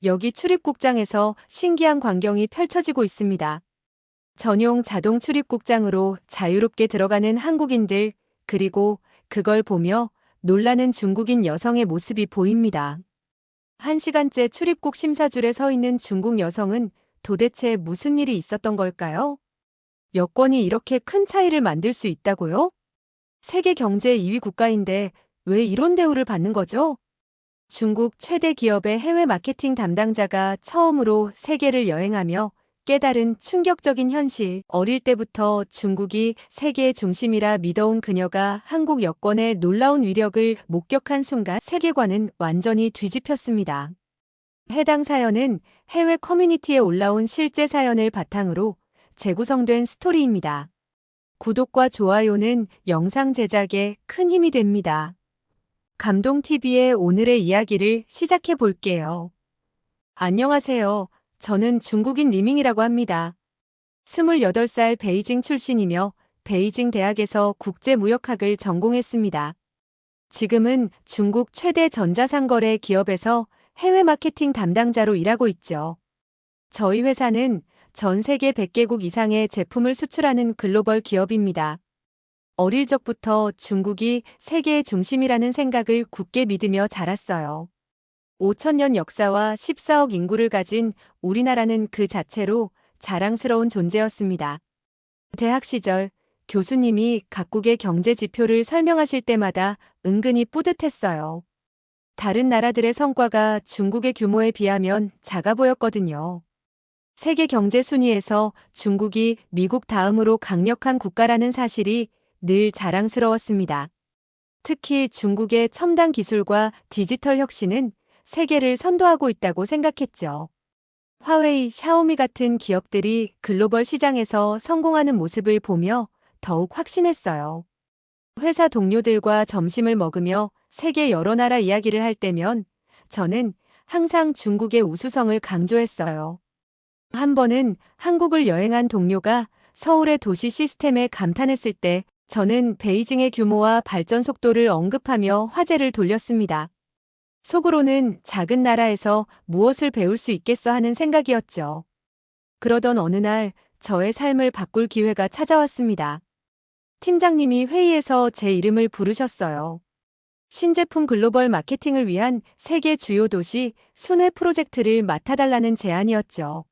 여기 출입국장에서 신기한 광경이 펼쳐지고 있습니다. 전용 자동 출입국장으로 자유롭게 들어가는 한국인들, 그리고 그걸 보며 놀라는 중국인 여성의 모습이 보입니다. 1시간째 출입국 심사줄에 서 있는 중국 여성은 도대체 무슨 일이 있었던 걸까요? 여권이 이렇게 큰 차이를 만들 수 있다고요? 세계 경제 2위 국가인데 왜 이런 대우를 받는 거죠? 중국 최대 기업의 해외 마케팅 담당자가 처음으로 세계를 여행하며 깨달은 충격적인 현실. 어릴 때부터 중국이 세계의 중심이라 믿어온 그녀가 한국 여권의 놀라운 위력을 목격한 순간 세계관은 완전히 뒤집혔습니다. 해당 사연은 해외 커뮤니티에 올라온 실제 사연을 바탕으로 재구성된 스토리입니다. 구독과 좋아요는 영상 제작에 큰 힘이 됩니다. 감동TV의 오늘의 이야기를 시작해 볼게요. 안녕하세요. 저는 중국인 리밍이라고 합니다. 28살 베이징 출신이며 베이징 대학에서 국제무역학을 전공했습니다. 지금은 중국 최대 전자상거래 기업에서 해외 마케팅 담당자로 일하고 있죠. 저희 회사는 전 세계 100개국 이상의 제품을 수출하는 글로벌 기업입니다. 어릴 적부터 중국이 세계의 중심이라는 생각을 굳게 믿으며 자랐어요. 5천년 역사와 14억 인구를 가진 우리나라는 그 자체로 자랑스러운 존재였습니다. 대학 시절 교수님이 각국의 경제 지표를 설명하실 때마다 은근히 뿌듯했어요. 다른 나라들의 성과가 중국의 규모에 비하면 작아 보였거든요. 세계 경제 순위에서 중국이 미국 다음으로 강력한 국가라는 사실이 늘 자랑스러웠습니다. 특히 중국의 첨단 기술과 디지털 혁신은 세계를 선도하고 있다고 생각했죠. 화웨이, 샤오미 같은 기업들이 글로벌 시장에서 성공하는 모습을 보며 더욱 확신했어요. 회사 동료들과 점심을 먹으며 세계 여러 나라 이야기를 할 때면 저는 항상 중국의 우수성을 강조했어요. 한 번은 한국을 여행한 동료가 서울의 도시 시스템에 감탄했을 때 저는 베이징의 규모와 발전 속도를 언급하며 화제를 돌렸습니다. 속으로는 작은 나라에서 무엇을 배울 수 있겠어 하는 생각이었죠. 그러던 어느 날 저의 삶을 바꿀 기회가 찾아왔습니다. 팀장님이 회의에서 제 이름을 부르셨어요. 신제품 글로벌 마케팅을 위한 세계 주요 도시 순회 프로젝트를 맡아달라는 제안이었죠.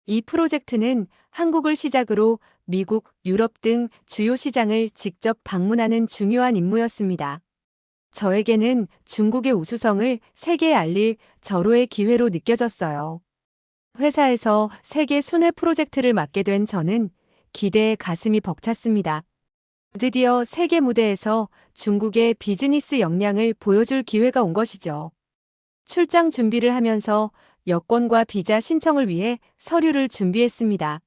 이 프로젝트는 한국을 시작으로 미국, 유럽 등 주요 시장을 직접 방문하는 중요한 임무였습니다. 저에게는 중국의 우수성을 세계에 알릴 절호의 기회로 느껴졌어요. 회사에서 세계 순회 프로젝트를 맡게 된 저는 기대에 가슴이 벅찼습니다. 드디어 세계 무대에서 중국의 비즈니스 역량을 보여줄 기회가 온 것이죠. 출장 준비를 하면서 여권과 비자 신청을 위해 서류를 준비했습니다.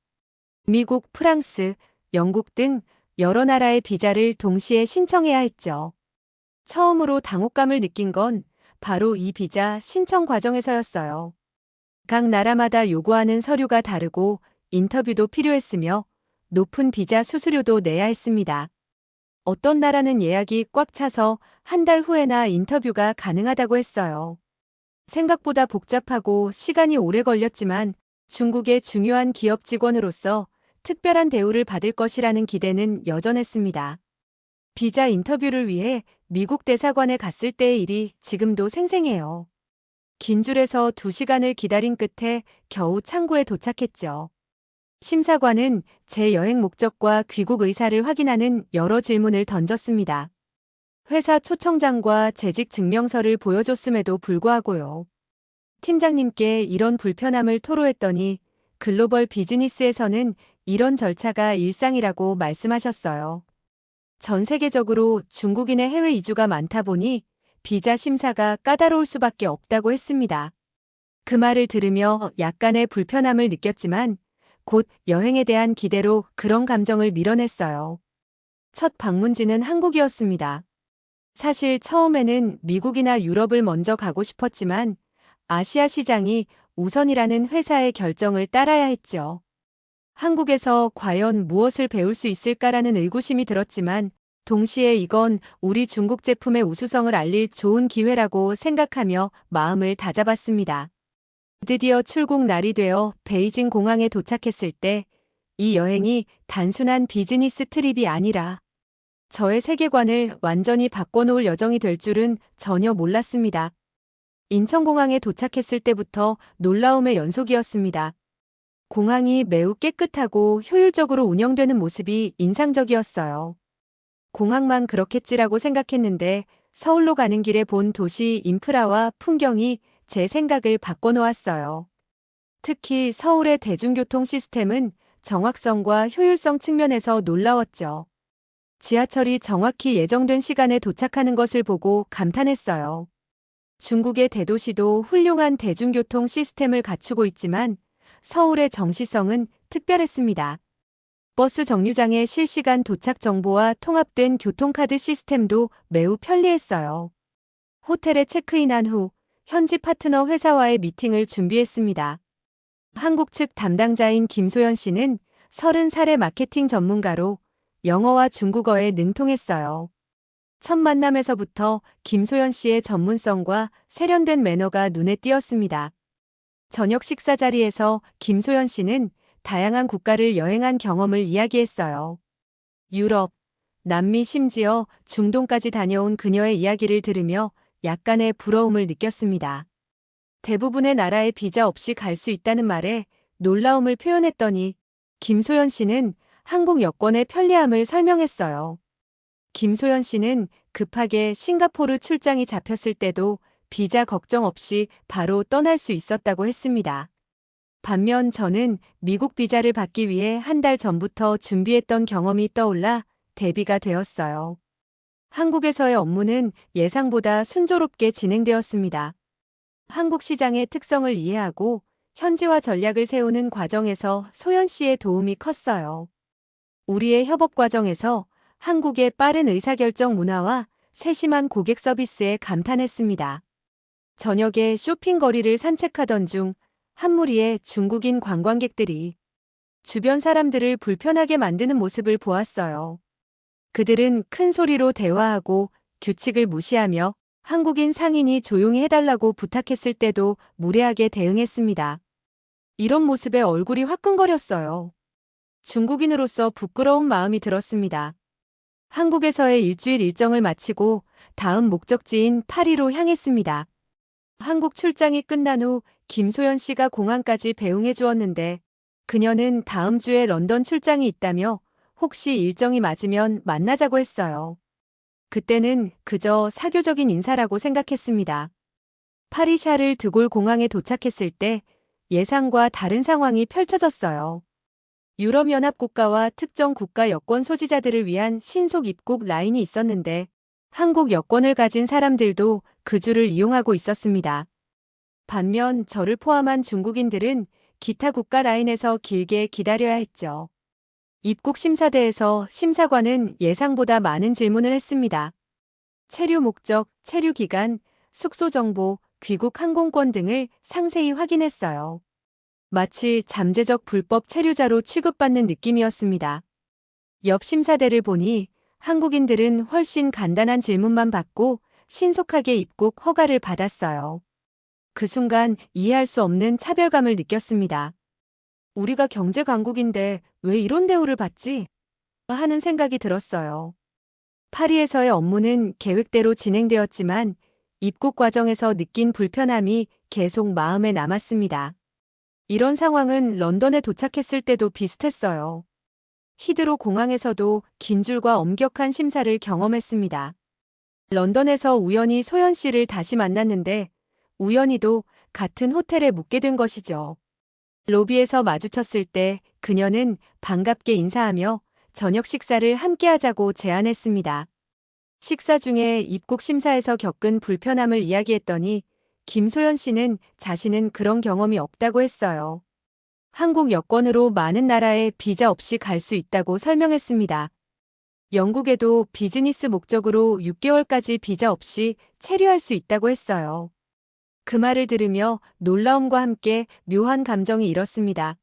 미국, 프랑스, 영국 등 여러 나라의 비자를 동시에 신청해야 했죠. 처음으로 당혹감을 느낀 건 바로 이 비자 신청 과정에서였어요. 각 나라마다 요구하는 서류가 다르고 인터뷰도 필요했으며 높은 비자 수수료도 내야 했습니다. 어떤 나라는 예약이 꽉 차서 한 달 후에나 인터뷰가 가능하다고 했어요. 생각보다 복잡하고 시간이 오래 걸렸지만 중국의 중요한 기업 직원으로서 특별한 대우를 받을 것이라는 기대는 여전했습니다. 비자 인터뷰를 위해 미국 대사관에 갔을 때의 일이 지금도 생생해요. 긴 줄에서 2시간을 기다린 끝에 겨우 창구에 도착했죠. 심사관은 제 여행 목적과 귀국 의사를 확인하는 여러 질문을 던졌습니다. 회사 초청장과 재직 증명서를 보여줬음에도 불구하고요. 팀장님께 이런 불편함을 토로했더니 글로벌 비즈니스에서는 이런 절차가 일상이라고 말씀하셨어요. 전 세계적으로 중국인의 해외 이주가 많다 보니 비자 심사가 까다로울 수밖에 없다고 했습니다. 그 말을 들으며 약간의 불편함을 느꼈지만 곧 여행에 대한 기대로 그런 감정을 밀어냈어요. 첫 방문지는 한국이었습니다. 사실 처음에는 미국이나 유럽을 먼저 가고 싶었지만 아시아 시장이 우선이라는 회사의 결정을 따라야 했죠. 한국에서 과연 무엇을 배울 수 있을까라는 의구심이 들었지만 동시에 이건 우리 중국 제품의 우수성을 알릴 좋은 기회라고 생각하며 마음을 다잡았습니다. 드디어 출국 날이 되어 베이징 공항에 도착했을 때 이 여행이 단순한 비즈니스 트립이 아니라 저의 세계관을 완전히 바꿔놓을 여정이 될 줄은 전혀 몰랐습니다. 인천공항에 도착했을 때부터 놀라움의 연속이었습니다. 공항이 매우 깨끗하고 효율적으로 운영되는 모습이 인상적이었어요. 공항만 그렇겠지라고 생각했는데 서울로 가는 길에 본 도시 인프라와 풍경이 제 생각을 바꿔놓았어요. 특히 서울의 대중교통 시스템은 정확성과 효율성 측면에서 놀라웠죠. 지하철이 정확히 예정된 시간에 도착하는 것을 보고 감탄했어요. 중국의 대도시도 훌륭한 대중교통 시스템을 갖추고 있지만 서울의 정시성은 특별했습니다. 버스 정류장의 실시간 도착 정보와 통합된 교통카드 시스템도 매우 편리했어요. 호텔에 체크인한 후 현지 파트너 회사와의 미팅을 준비했습니다. 한국 측 담당자인 김소연 씨는 30살의 마케팅 전문가로 영어와 중국어에 능통했어요. 첫 만남에서부터 김소연 씨의 전문성과 세련된 매너가 눈에 띄었습니다. 저녁 식사 자리에서 김소연 씨는 다양한 국가를 여행한 경험을 이야기했어요. 유럽, 남미 심지어 중동까지 다녀온 그녀의 이야기를 들으며 약간의 부러움을 느꼈습니다. 대부분의 나라에 비자 없이 갈 수 있다는 말에 놀라움을 표현했더니 김소연 씨는 한국 여권의 편리함을 설명했어요. 김소연 씨는 급하게 싱가포르 출장이 잡혔을 때도 비자 걱정 없이 바로 떠날 수 있었다고 했습니다. 반면 저는 미국 비자를 받기 위해 한 달 전부터 준비했던 경험이 떠올라 대비가 되었어요. 한국에서의 업무는 예상보다 순조롭게 진행되었습니다. 한국 시장의 특성을 이해하고 현지화 전략을 세우는 과정에서 소연 씨의 도움이 컸어요. 우리의 협업 과정에서 한국의 빠른 의사결정 문화와 세심한 고객 서비스에 감탄했습니다. 저녁에 쇼핑거리를 산책하던 중 한 무리의 중국인 관광객들이 주변 사람들을 불편하게 만드는 모습을 보았어요. 그들은 큰 소리로 대화하고 규칙을 무시하며 한국인 상인이 조용히 해달라고 부탁했을 때도 무례하게 대응했습니다. 이런 모습에 얼굴이 화끈거렸어요. 중국인으로서 부끄러운 마음이 들었습니다. 한국에서의 일주일 일정을 마치고 다음 목적지인 파리로 향했습니다. 한국 출장이 끝난 후 김소연 씨가 공항까지 배웅해 주었는데 그녀는 다음 주에 런던 출장이 있다며 혹시 일정이 맞으면 만나자고 했어요. 그때는 그저 사교적인 인사라고 생각했습니다. 파리 샤를 드골 공항에 도착했을 때 예상과 다른 상황이 펼쳐졌어요. 유럽연합 국가와 특정 국가 여권 소지자들을 위한 신속 입국 라인이 있었는데 한국 여권을 가진 사람들도 그 줄을 이용하고 있었습니다. 반면 저를 포함한 중국인들은 기타 국가 라인에서 길게 기다려야 했죠. 입국 심사대에서 심사관은 예상보다 많은 질문을 했습니다. 체류 목적, 체류 기간, 숙소 정보, 귀국 항공권 등을 상세히 확인했어요. 마치 잠재적 불법 체류자로 취급받는 느낌이었습니다. 옆 심사대를 보니 한국인들은 훨씬 간단한 질문만 받고 신속하게 입국 허가를 받았어요. 그 순간 이해할 수 없는 차별감을 느꼈습니다. 우리가 경제 강국인데 왜 이런 대우를 받지? 하는 생각이 들었어요. 파리에서의 업무는 계획대로 진행되었지만 입국 과정에서 느낀 불편함이 계속 마음에 남았습니다. 이런 상황은 런던에 도착했을 때도 비슷했어요. 히드로 공항에서도 긴 줄과 엄격한 심사를 경험했습니다. 런던에서 우연히 소연 씨를 다시 만났는데 우연히도 같은 호텔에 묵게 된 것이죠. 로비에서 마주쳤을 때 그녀는 반갑게 인사하며 저녁 식사를 함께 하자고 제안했습니다. 식사 중에 입국 심사에서 겪은 불편함을 이야기했더니 김소연 씨는 자신은 그런 경험이 없다고 했어요. 한국 여권으로 많은 나라에 비자 없이 갈 수 있다고 설명했습니다. 영국에도 비즈니스 목적으로 6개월까지 비자 없이 체류할 수 있다고 했어요. 그 말을 들으며 놀라움과 함께 묘한 감정이 일었습니다.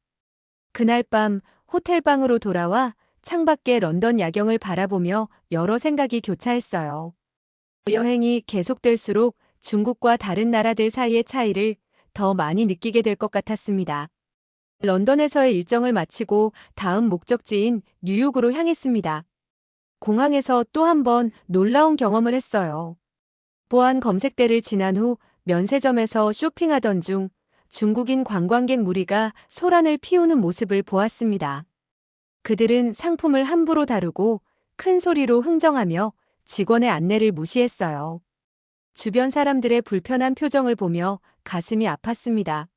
그날 밤 호텔방으로 돌아와 창밖의 런던 야경을 바라보며 여러 생각이 교차했어요. 여행이 계속될수록 중국과 다른 나라들 사이의 차이를 더 많이 느끼게 될 것 같았습니다. 런던에서의 일정을 마치고 다음 목적지인 뉴욕으로 향했습니다. 공항에서 또 한 번 놀라운 경험을 했어요. 보안 검색대를 지난 후 면세점에서 쇼핑하던 중 중국인 관광객 무리가 소란을 피우는 모습을 보았습니다. 그들은 상품을 함부로 다루고 큰 소리로 흥정하며 직원의 안내를 무시했어요. 주변 사람들의 불편한 표정을 보며 가슴이 아팠습니다.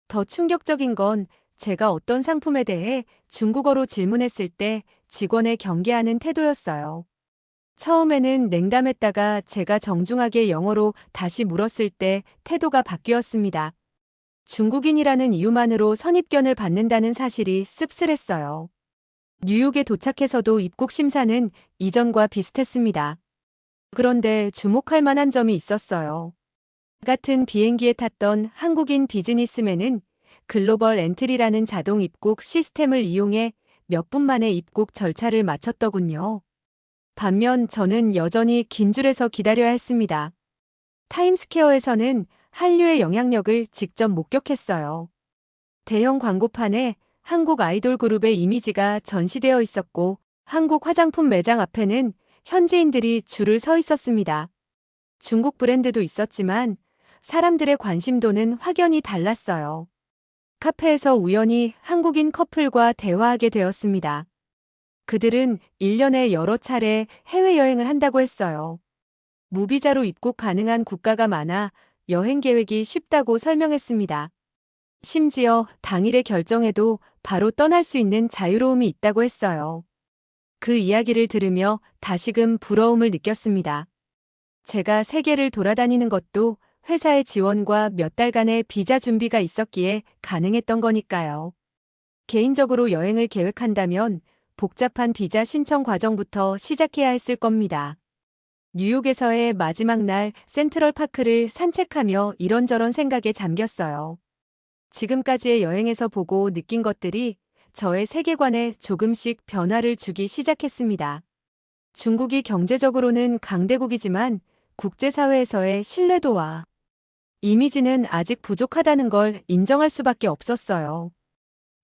더 충격적인 건 제가 어떤 상품에 대해 중국어로 질문했을 때 직원의 경계하는 태도였어요. 처음에는 냉담했다가 제가 정중하게 영어로 다시 물었을 때 태도가 바뀌었습니다. 중국인이라는 이유만으로 선입견을 받는다는 사실이 씁쓸했어요. 뉴욕에 도착해서도 입국 심사는 이전과 비슷했습니다. 그런데 주목할 만한 점이 있었어요. 같은 비행기에 탔던 한국인 비즈니스맨은 글로벌 엔트리라는 자동 입국 시스템을 이용해 몇 분 만에 입국 절차를 마쳤더군요. 반면 저는 여전히 긴 줄에서 기다려야 했습니다. 타임스퀘어에서는 한류의 영향력을 직접 목격했어요. 대형 광고판에 한국 아이돌 그룹의 이미지가 전시되어 있었고 한국 화장품 매장 앞에는 현지인들이 줄을 서 있었습니다. 중국 브랜드도 있었지만 사람들의 관심도는 확연히 달랐어요. 카페에서 우연히 한국인 커플과 대화하게 되었습니다. 그들은 1년에 여러 차례 해외여행을 한다고 했어요. 무비자로 입국 가능한 국가가 많아 여행 계획이 쉽다고 설명했습니다. 심지어 당일의 결정에도 바로 떠날 수 있는 자유로움이 있다고 했어요. 그 이야기를 들으며 다시금 부러움을 느꼈습니다. 제가 세계를 돌아다니는 것도 회사의 지원과 몇 달간의 비자 준비가 있었기에 가능했던 거니까요. 개인적으로 여행을 계획한다면 복잡한 비자 신청 과정부터 시작해야 했을 겁니다. 뉴욕에서의 마지막 날 센트럴파크를 산책하며 이런저런 생각에 잠겼어요. 지금까지의 여행에서 보고 느낀 것들이 저의 세계관에 조금씩 변화를 주기 시작했습니다. 중국이 경제적으로는 강대국이지만 국제사회에서의 신뢰도와 이미지는 아직 부족하다는 걸 인정할 수밖에 없었어요.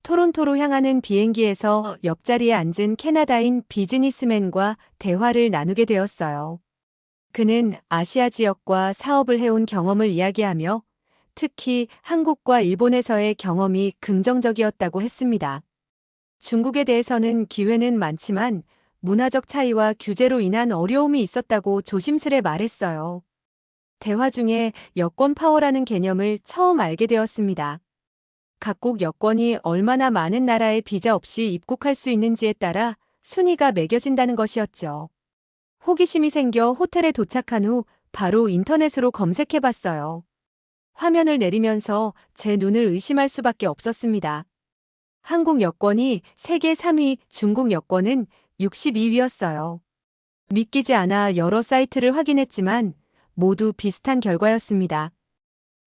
토론토로 향하는 비행기에서 옆자리에 앉은 캐나다인 비즈니스맨과 대화를 나누게 되었어요. 그는 아시아 지역과 사업을 해온 경험을 이야기하며 특히 한국과 일본에서의 경험이 긍정적이었다고 했습니다. 중국에 대해서는 기회는 많지만 문화적 차이와 규제로 인한 어려움이 있었다고 조심스레 말했어요. 대화 중에 여권 파워라는 개념을 처음 알게 되었습니다. 각국 여권이 얼마나 많은 나라에 비자 없이 입국할 수 있는지에 따라 순위가 매겨진다는 것이었죠. 호기심이 생겨 호텔에 도착한 후 바로 인터넷으로 검색해 봤어요. 화면을 내리면서 제 눈을 의심할 수밖에 없었습니다. 한국 여권이 세계 3위, 중국 여권은 62위였어요. 믿기지 않아 여러 사이트를 확인했지만 모두 비슷한 결과였습니다.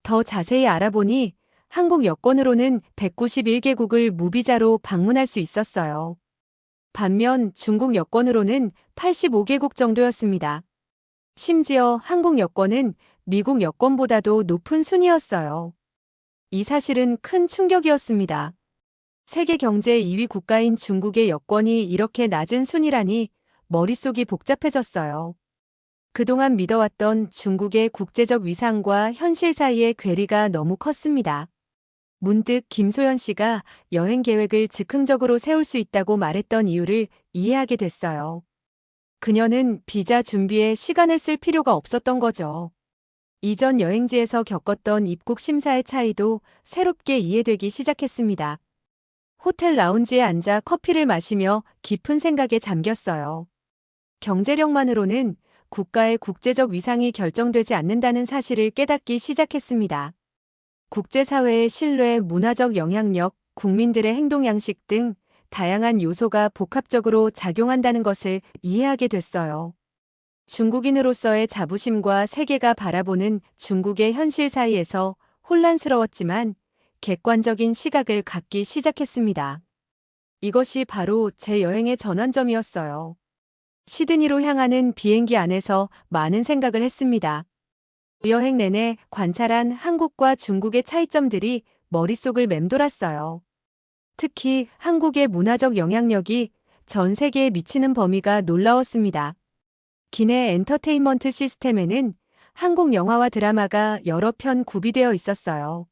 더 자세히 알아보니 한국 여권으로는 191개국을 무비자로 방문할 수 있었어요. 반면 중국 여권으로는 85개국 정도였습니다. 심지어 한국 여권은 미국 여권보다도 높은 순위였어요. 이 사실은 큰 충격이었습니다. 세계 경제 2위 국가인 중국의 여권이 이렇게 낮은 순위라니 머릿속이 복잡해졌어요. 그동안 믿어왔던 중국의 국제적 위상과 현실 사이의 괴리가 너무 컸습니다. 문득 김소연 씨가 여행 계획을 즉흥적으로 세울 수 있다고 말했던 이유를 이해하게 됐어요. 그녀는 비자 준비에 시간을 쓸 필요가 없었던 거죠. 이전 여행지에서 겪었던 입국 심사의 차이도 새롭게 이해되기 시작했습니다. 호텔 라운지에 앉아 커피를 마시며 깊은 생각에 잠겼어요. 경제력만으로는 국가의 국제적 위상이 결정되지 않는다는 사실을 깨닫기 시작했습니다. 국제사회의 신뢰, 문화적 영향력, 국민들의 행동 양식 등 다양한 요소가 복합적으로 작용한다는 것을 이해하게 됐어요. 중국인으로서의 자부심과 세계가 바라보는 중국의 현실 사이에서 혼란스러웠지만 객관적인 시각을 갖기 시작했습니다. 이것이 바로 제 여행의 전환점이었어요. 시드니로 향하는 비행기 안에서 많은 생각을 했습니다. 여행 내내 관찰한 한국과 중국의 차이점들이 머릿속을 맴돌았어요. 특히 한국의 문화적 영향력이 전 세계에 미치는 범위가 놀라웠습니다. 기내 엔터테인먼트 시스템에는 한국 영화와 드라마가 여러 편 구비되어 있었어요.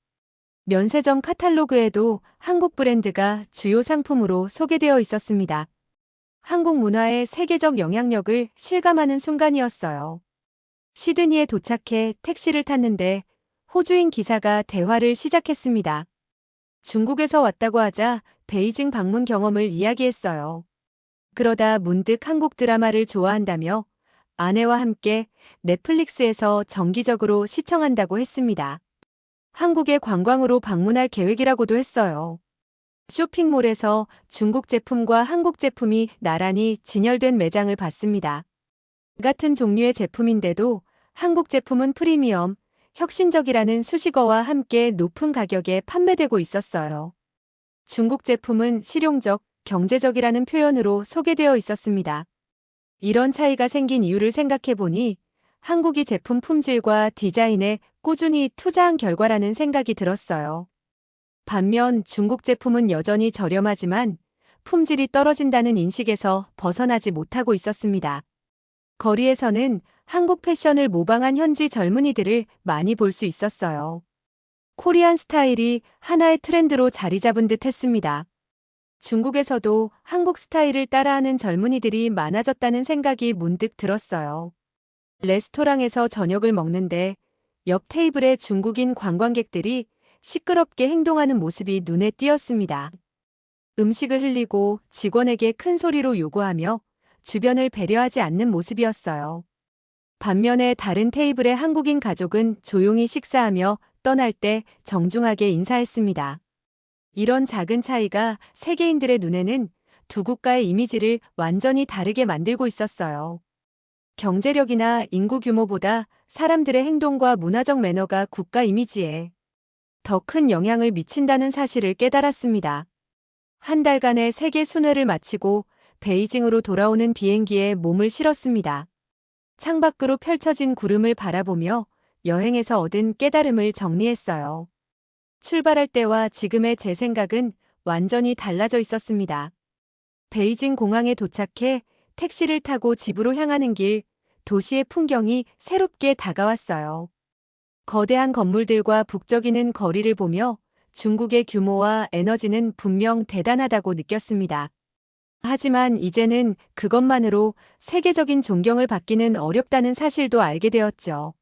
면세점 카탈로그에도 한국 브랜드가 주요 상품으로 소개되어 있었습니다. 한국 문화의 세계적 영향력을 실감하는 순간이었어요. 시드니에 도착해 택시를 탔는데 호주인 기사가 대화를 시작했습니다. 중국에서 왔다고 하자 베이징 방문 경험을 이야기했어요. 그러다 문득 한국 드라마를 좋아한다며 아내와 함께 넷플릭스에서 정기적으로 시청한다고 했습니다. 한국에 관광으로 방문할 계획이라고도 했어요. 쇼핑몰에서 중국 제품과 한국 제품이 나란히 진열된 매장을 봤습니다. 같은 종류의 제품인데도 한국 제품은 프리미엄, 혁신적이라는 수식어와 함께 높은 가격에 판매되고 있었어요. 중국 제품은 실용적, 경제적이라는 표현으로 소개되어 있었습니다. 이런 차이가 생긴 이유를 생각해 보니 한국이 제품 품질과 디자인에 꾸준히 투자한 결과라는 생각이 들었어요. 반면 중국 제품은 여전히 저렴하지만 품질이 떨어진다는 인식에서 벗어나지 못하고 있었습니다. 거리에서는 한국 패션을 모방한 현지 젊은이들을 많이 볼 수 있었어요. 코리안 스타일이 하나의 트렌드로 자리 잡은 듯 했습니다. 중국에서도 한국 스타일을 따라하는 젊은이들이 많아졌다는 생각이 문득 들었어요. 레스토랑에서 저녁을 먹는데 옆 테이블의 중국인 관광객들이 시끄럽게 행동하는 모습이 눈에 띄었습니다. 음식을 흘리고 직원에게 큰 소리로 요구하며 주변을 배려하지 않는 모습이었어요. 반면에 다른 테이블의 한국인 가족은 조용히 식사하며 떠날 때 정중하게 인사했습니다. 이런 작은 차이가 세계인들의 눈에는 두 국가의 이미지를 완전히 다르게 만들고 있었어요. 경제력이나 인구 규모보다 사람들의 행동과 문화적 매너가 국가 이미지에 더 큰 영향을 미친다는 사실을 깨달았습니다. 한 달간의 세계 순회를 마치고 베이징으로 돌아오는 비행기에 몸을 실었습니다. 창밖으로 펼쳐진 구름을 바라보며 여행에서 얻은 깨달음을 정리했어요. 출발할 때와 지금의 제 생각은 완전히 달라져 있었습니다. 베이징 공항에 도착해 택시를 타고 집으로 향하는 길, 도시의 풍경이 새롭게 다가왔어요. 거대한 건물들과 북적이는 거리를 보며 중국의 규모와 에너지는 분명 대단하다고 느꼈습니다. 하지만 이제는 그것만으로 세계적인 존경을 받기는 어렵다는 사실도 알게 되었죠.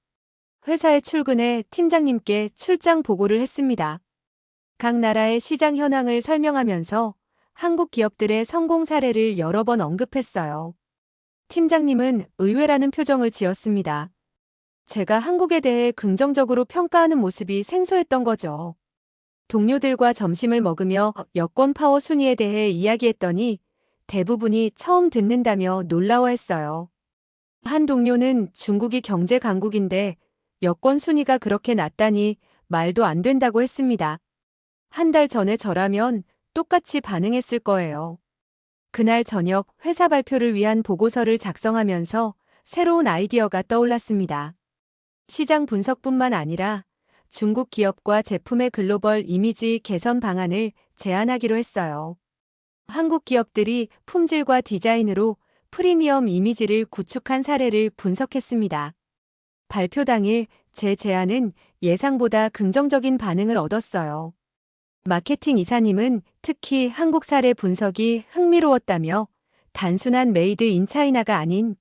회사에 출근해 팀장님께 출장 보고를 했습니다. 각 나라의 시장 현황을 설명하면서 한국 기업들의 성공 사례를 여러 번 언급했어요. 팀장님은 의외라는 표정을 지었습니다. 제가 한국에 대해 긍정적으로 평가하는 모습이 생소했던 거죠. 동료들과 점심을 먹으며 여권 파워 순위에 대해 이야기했더니 대부분이 처음 듣는다며 놀라워했어요. 한 동료는 중국이 경제 강국인데 여권 순위가 그렇게 낮다니 말도 안 된다고 했습니다. 한 달 전에 저라면 똑같이 반응했을 거예요. 그날 저녁 회사 발표를 위한 보고서를 작성하면서 새로운 아이디어가 떠올랐습니다. 시장 분석뿐만 아니라 중국 기업과 제품의 글로벌 이미지 개선 방안을 제안하기로 했어요. 한국 기업들이 품질과 디자인으로 프리미엄 이미지를 구축한 사례를 분석했습니다. 발표 당일 제 제안은 예상보다 긍정적인 반응을 얻었어요. 마케팅 이사님은 특히 한국 사례 분석이 흥미로웠다며 단순한 메이드 인 차이나가 아닌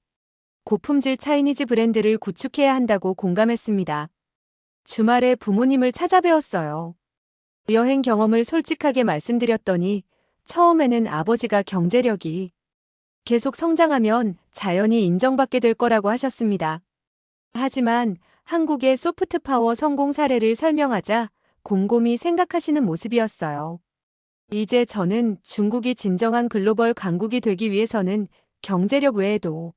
고품질 차이니즈 브랜드를 구축해야 한다고 공감했습니다. 주말에 부모님을 찾아뵈었어요. 여행 경험을 솔직하게 말씀드렸더니 처음에는 아버지가 경제력이 계속 성장하면 자연히 인정받게 될 거라고 하셨습니다. 하지만 한국의 소프트 파워 성공 사례를 설명하자 곰곰이 생각하시는 모습이었어요. 이제 저는 중국이 진정한 글로벌 강국이 되기 위해서는 경제력 외에도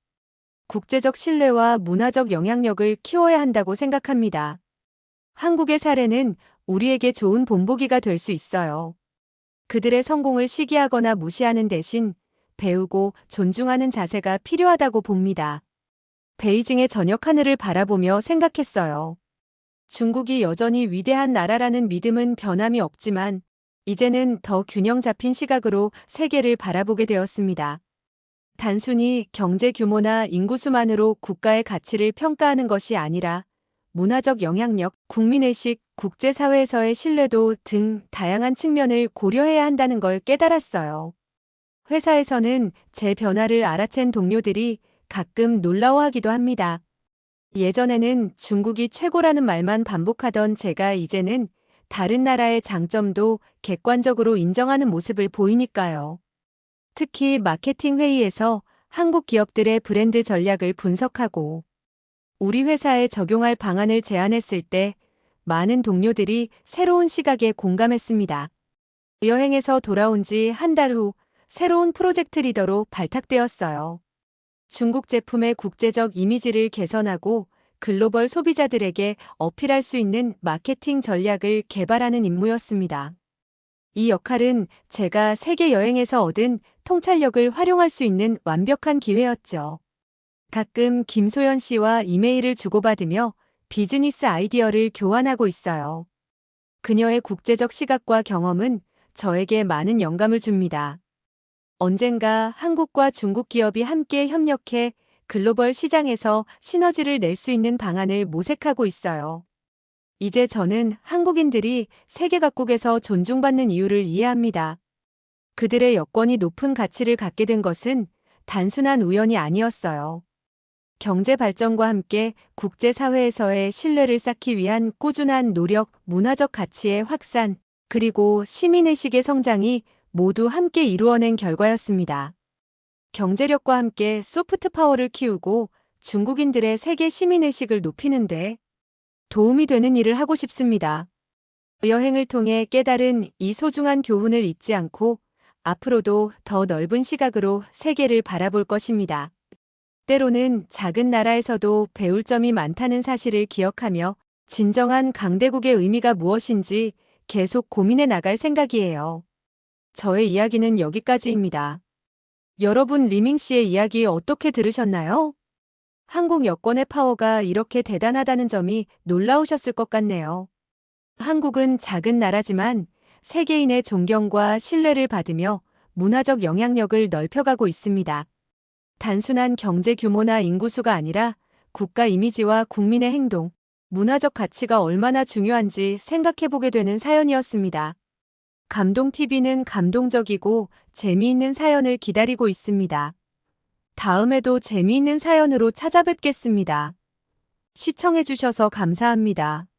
국제적 신뢰와 문화적 영향력을 키워야 한다고 생각합니다. 한국의 사례는 우리에게 좋은 본보기가 될 수 있어요. 그들의 성공을 시기하거나 무시하는 대신 배우고 존중하는 자세가 필요하다고 봅니다. 베이징의 저녁 하늘을 바라보며 생각했어요. 중국이 여전히 위대한 나라라는 믿음은 변함이 없지만 이제는 더 균형 잡힌 시각으로 세계를 바라보게 되었습니다. 단순히 경제 규모나 인구수만으로 국가의 가치를 평가하는 것이 아니라 문화적 영향력, 국민의식, 국제사회에서의 신뢰도 등 다양한 측면을 고려해야 한다는 걸 깨달았어요. 회사에서는 제 변화를 알아챈 동료들이 가끔 놀라워하기도 합니다. 예전에는 중국이 최고라는 말만 반복하던 제가 이제는 다른 나라의 장점도 객관적으로 인정하는 모습을 보이니까요. 특히 마케팅 회의에서 한국 기업들의 브랜드 전략을 분석하고 우리 회사에 적용할 방안을 제안했을 때 많은 동료들이 새로운 시각에 공감했습니다. 여행에서 돌아온 지 한 달 후 새로운 프로젝트 리더로 발탁되었어요. 중국 제품의 국제적 이미지를 개선하고 글로벌 소비자들에게 어필할 수 있는 마케팅 전략을 개발하는 임무였습니다. 이 역할은 제가 세계 여행에서 얻은 통찰력을 활용할 수 있는 완벽한 기회였죠. 가끔 김소연 씨와 이메일을 주고받으며 비즈니스 아이디어를 교환하고 있어요. 그녀의 국제적 시각과 경험은 저에게 많은 영감을 줍니다. 언젠가 한국과 중국 기업이 함께 협력해 글로벌 시장에서 시너지를 낼 수 있는 방안을 모색하고 있어요. 이제 저는 한국인들이 세계 각국에서 존중받는 이유를 이해합니다. 그들의 여건이 높은 가치를 갖게 된 것은 단순한 우연이 아니었어요. 경제 발전과 함께 국제사회에서의 신뢰를 쌓기 위한 꾸준한 노력, 문화적 가치의 확산, 그리고 시민의식의 성장이 모두 함께 이루어낸 결과였습니다. 경제력과 함께 소프트 파워를 키우고 중국인들의 세계 시민의식을 높이는데 도움이 되는 일을 하고 싶습니다. 여행을 통해 깨달은 이 소중한 교훈을 잊지 않고 앞으로도 더 넓은 시각으로 세계를 바라볼 것입니다. 때로는 작은 나라에서도 배울 점이 많다는 사실을 기억하며 진정한 강대국의 의미가 무엇인지 계속 고민해 나갈 생각이에요. 저의 이야기는 여기까지입니다. 여러분 리밍 씨의 이야기 어떻게 들으셨나요? 한국 여권의 파워가 이렇게 대단하다는 점이 놀라우셨을 것 같네요. 한국은 작은 나라지만 세계인의 존경과 신뢰를 받으며 문화적 영향력을 넓혀가고 있습니다. 단순한 경제 규모나 인구수가 아니라 국가 이미지와 국민의 행동, 문화적 가치가 얼마나 중요한지 생각해보게 되는 사연이었습니다. 감동TV는 감동적이고 재미있는 사연을 기다리고 있습니다. 다음에도 재미있는 사연으로 찾아뵙겠습니다. 시청해주셔서 감사합니다.